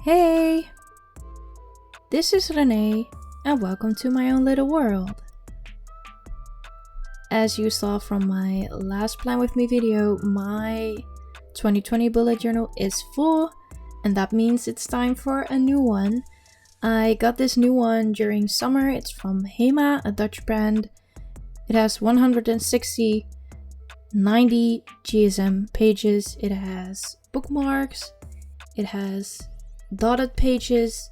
Hey! This is Renee and welcome to my own little world. As you saw from my last Plan With Me video, my 2020 bullet journal is full and that means it's time for a new one. I got this new one during summer. It's from HEMA, a Dutch brand. It has 160, 90 GSM pages. It has bookmarks. It has dotted pages.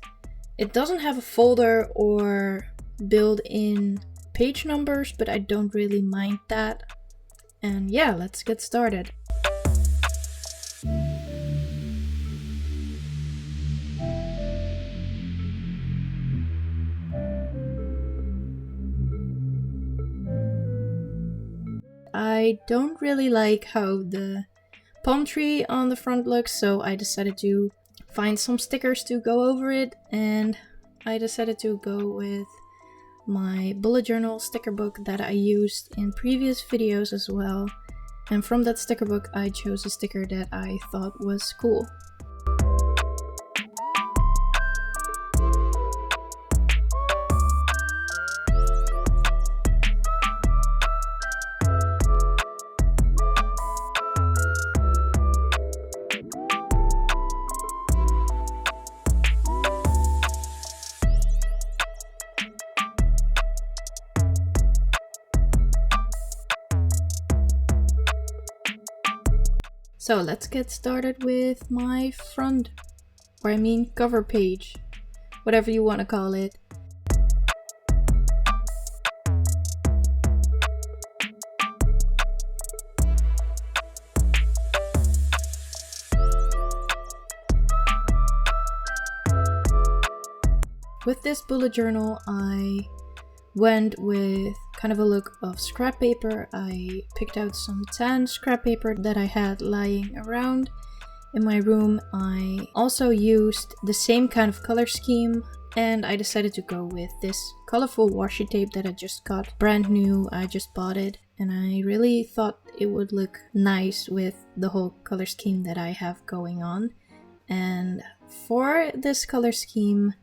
It doesn't have a folder or built-in page numbers, but I don't really mind that. And yeah, let's get started. I don't really like how the palm tree on the front looks, so I decided to find some stickers to go over it, and I decided to go with my bullet journal sticker book that I used in previous videos as well. And from that sticker book I chose a sticker that I thought was cool. So let's get started with my front, or I mean cover page, whatever you want to call it. With this bullet journal, I went with kind of a look of scrap paper. I picked out some tan scrap paper that I had lying around in my room. I also used the same kind of color scheme, and I decided to go with this colorful washi tape that I just got brand new. I just bought it and I really thought it would look nice with the whole color scheme that I have going on. And for this color scheme,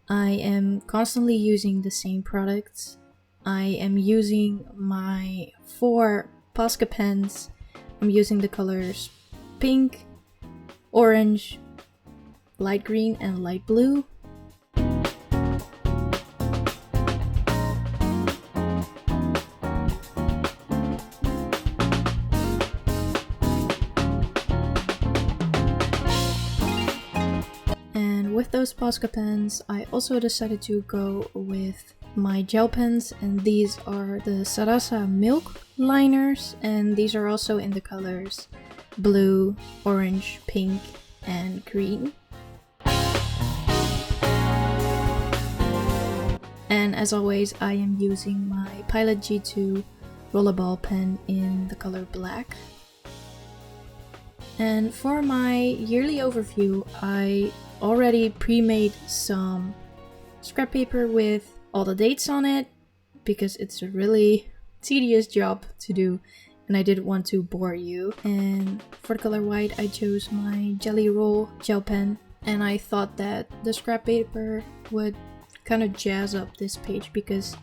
I am constantly using the same products. I am using my 4 Posca pens. I'm using the colors pink, orange, light green, and light blue. With those Posca pens, I also decided to go with my gel pens, and these are the Sarasa Milk liners, and these are also in the colors blue, orange, pink, and green. And as always, I am using my Pilot G2 rollerball pen in the color black. And for my yearly overview, I already pre-made some scrap paper with all the dates on it because it's a really tedious job to do and I didn't want to bore you. And for the color white, I chose my Jelly Roll gel pen, and I thought that the scrap paper would kind of jazz up this page because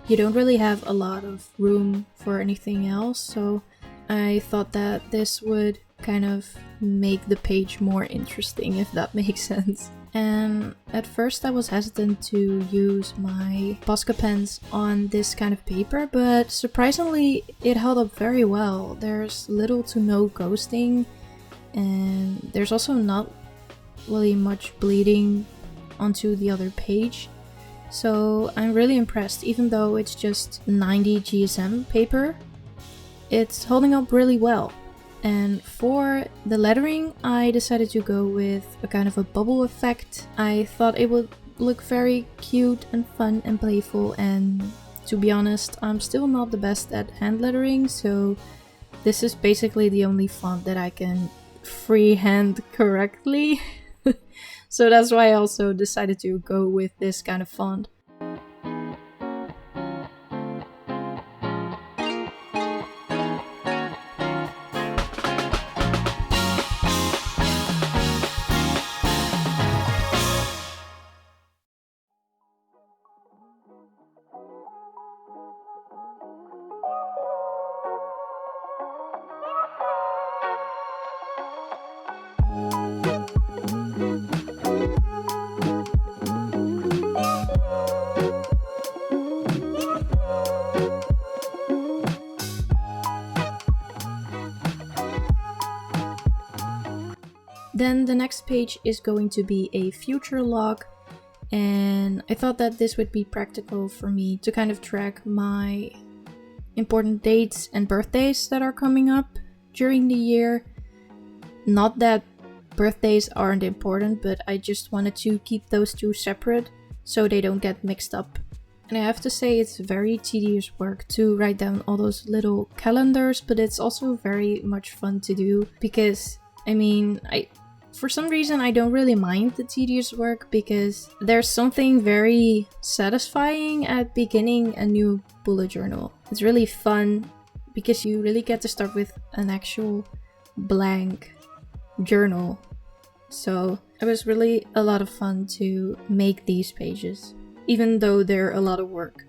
you don't really have a lot of room for anything else, so I thought that this would kind of make the page more interesting, if that makes sense. And at first I was hesitant to use my Posca pens on this kind of paper, but surprisingly it held up very well. There's little to no ghosting, and there's also not really much bleeding onto the other page. So I'm really impressed. Even though it's just 90 GSM paper, it's holding up really well. And for the lettering, I decided to go with a kind of a bubble effect. I thought it would look very cute and fun and playful, and to be honest, I'm still not the best at hand lettering, so this is basically the only font that I can freehand correctly. So that's why I also decided to go with this kind of font. Then the next page is going to be a future log, and I thought that this would be practical for me to kind of track my important dates and birthdays that are coming up during the year. Not that birthdays aren't important, but I just wanted to keep those two separate so they don't get mixed up. And I have to say, it's very tedious work to write down all those little calendars, but it's also very much fun to do because, for some reason I don't really mind the tedious work because there's something very satisfying at beginning a new bullet journal. It's really fun because you really get to start with an actual blank journal. So it was really a lot of fun to make these pages, even though they're a lot of work.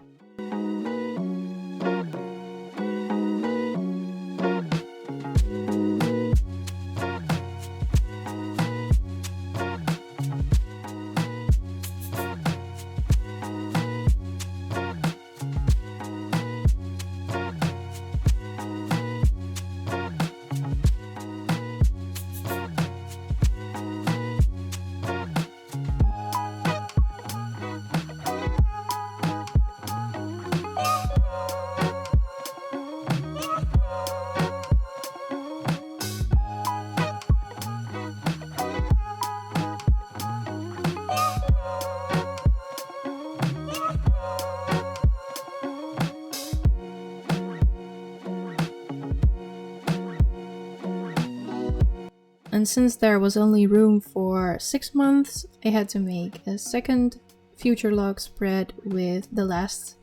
And since there was only room for 6 months, I had to make a second future log spread with the last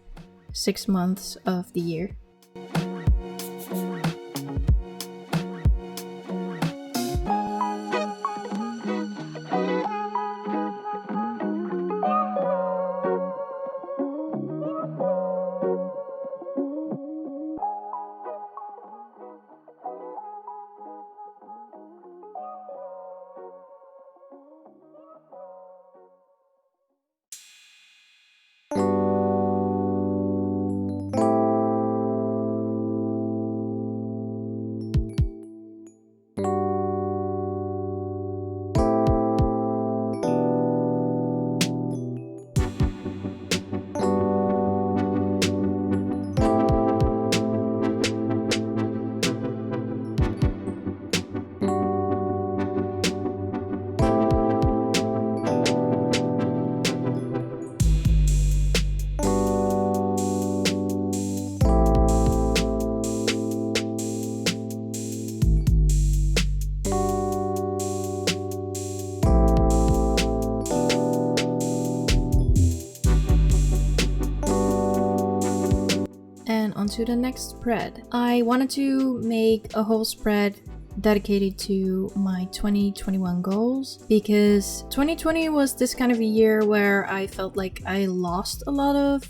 6 months of the year. Onto the next spread. I wanted to make a whole spread dedicated to my 2021 goals because 2020 was this kind of a year where I felt like I lost a lot of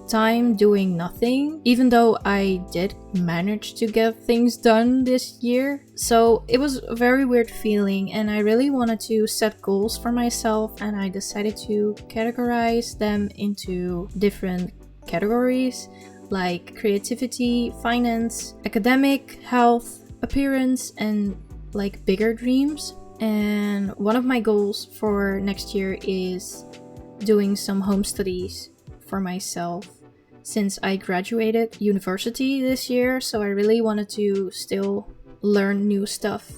time doing nothing, even though I did manage to get things done this year. So it was a very weird feeling, and I really wanted to set goals for myself, and I decided to categorize them into different categories like creativity, finance, academic, health, appearance, and like bigger dreams. And one of my goals for next year is doing some home studies for myself since I graduated university this year, so I really wanted to still learn new stuff.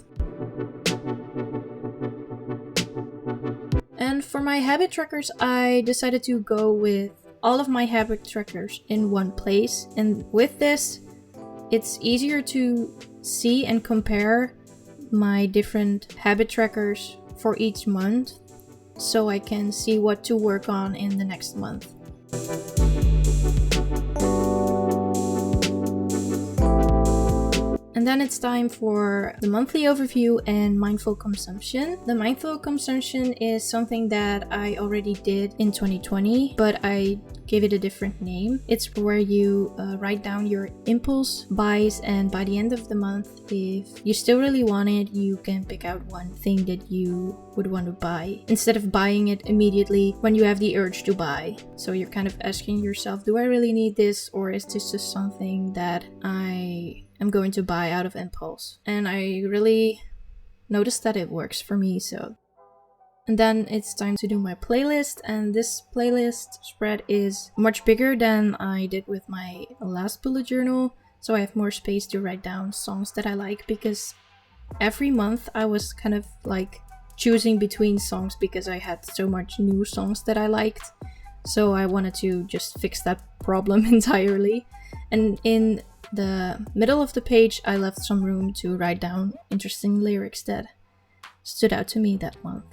And for my habit trackers, I decided to go with all of my habit trackers in one place, and with this it's easier to see and compare my different habit trackers for each month so I can see what to work on in the next month. And then it's time for the monthly overview and mindful consumption. The mindful consumption is something that I already did in 2020, but I gave it a different name. It's where you write down your impulse buys, and by the end of the month, if you still really want it, you can pick out one thing that you would want to buy instead of buying it immediately when you have the urge to buy. So you're kind of asking yourself, do I really need this, or is this just something that I'm going to buy out of impulse? And I really noticed that it works for me, so. And then it's time to do my playlist, and this playlist spread is much bigger than I did with my last bullet journal, so I have more space to write down songs that I like, because every month I was kind of like choosing between songs because I had so much new songs that I liked, so I wanted to just fix that problem entirely. And in the middle of the page I left some room to write down interesting lyrics that stood out to me that month.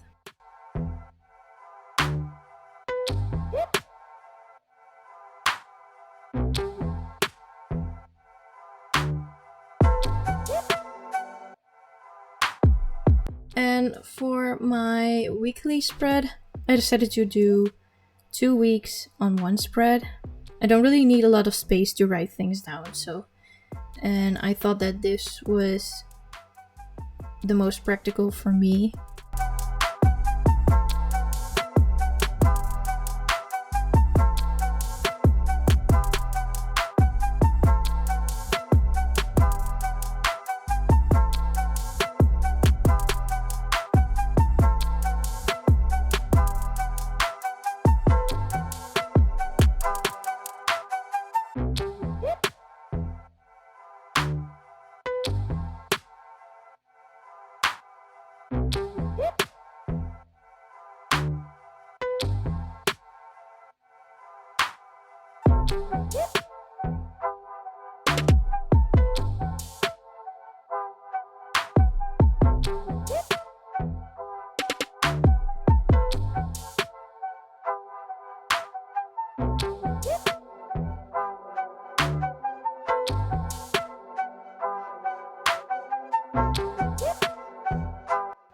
And for my weekly spread, I decided to do 2 weeks on one spread. I don't really need a lot of space to write things down, and I thought that this was the most practical for me.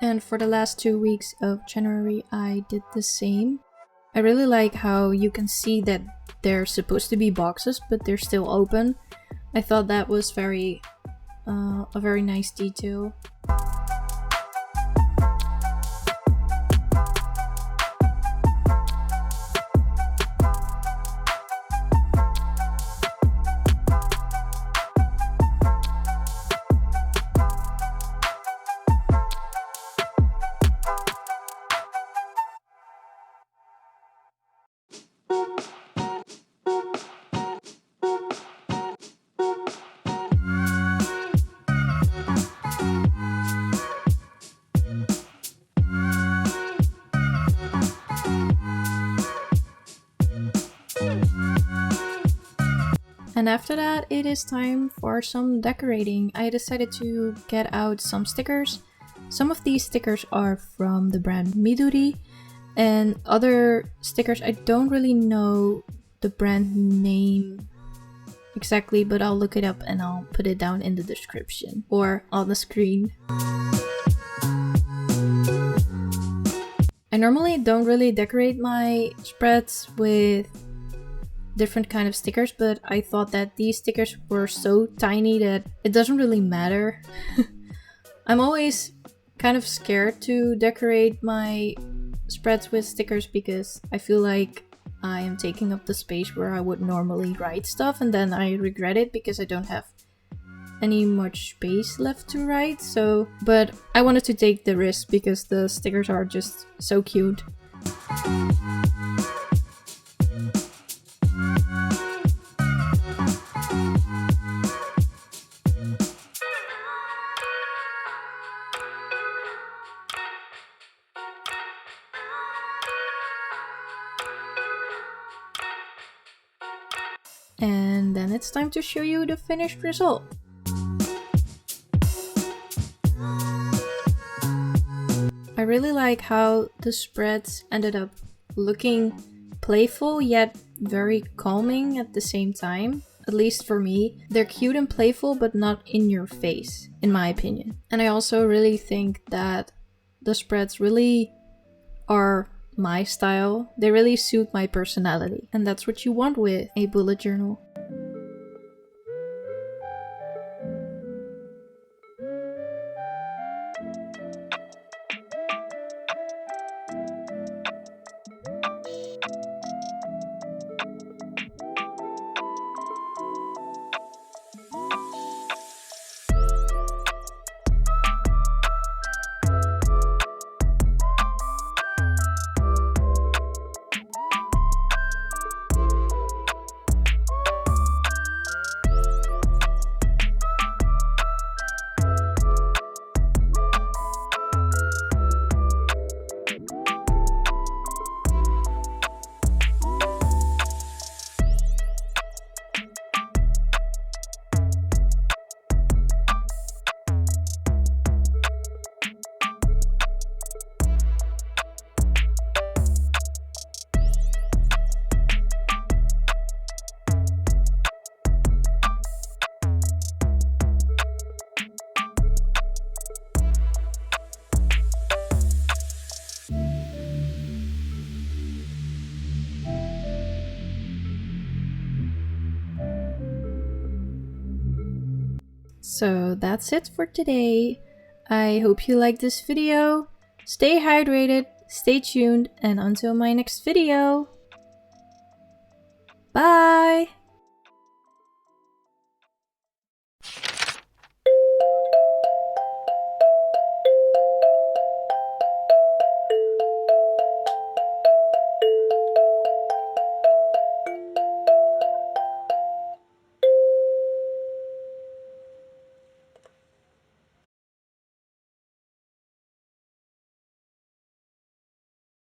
And for the last 2 weeks of January, I did the same. I really like how you can see that they're supposed to be boxes, but they're still open. I thought that was a very nice detail. And after that, it is time for some decorating. I decided to get out some stickers. Some of these stickers are from the brand Midori, and other stickers I don't really know the brand name exactly, but I'll look it up and I'll put it down in the description or on the screen. I normally don't really decorate my spreads with different kind of stickers, but I thought that these stickers were so tiny that it doesn't really matter. I'm always kind of scared to decorate my spreads with stickers because I feel like I am taking up the space where I would normally write stuff, and then I regret it because I don't have any much space left to write. But I wanted to take the risk because the stickers are just so cute. And then it's time to show you the finished result. I really like how the spreads ended up looking playful yet very calming at the same time. At least for me. They're cute and playful but not in your face, in my opinion. And I also really think that the spreads really are my style. They really suit my personality, and that's what you want with a bullet journal. So that's it for today. I hope you liked this video. Stay hydrated, stay tuned, and until my next video. Bye!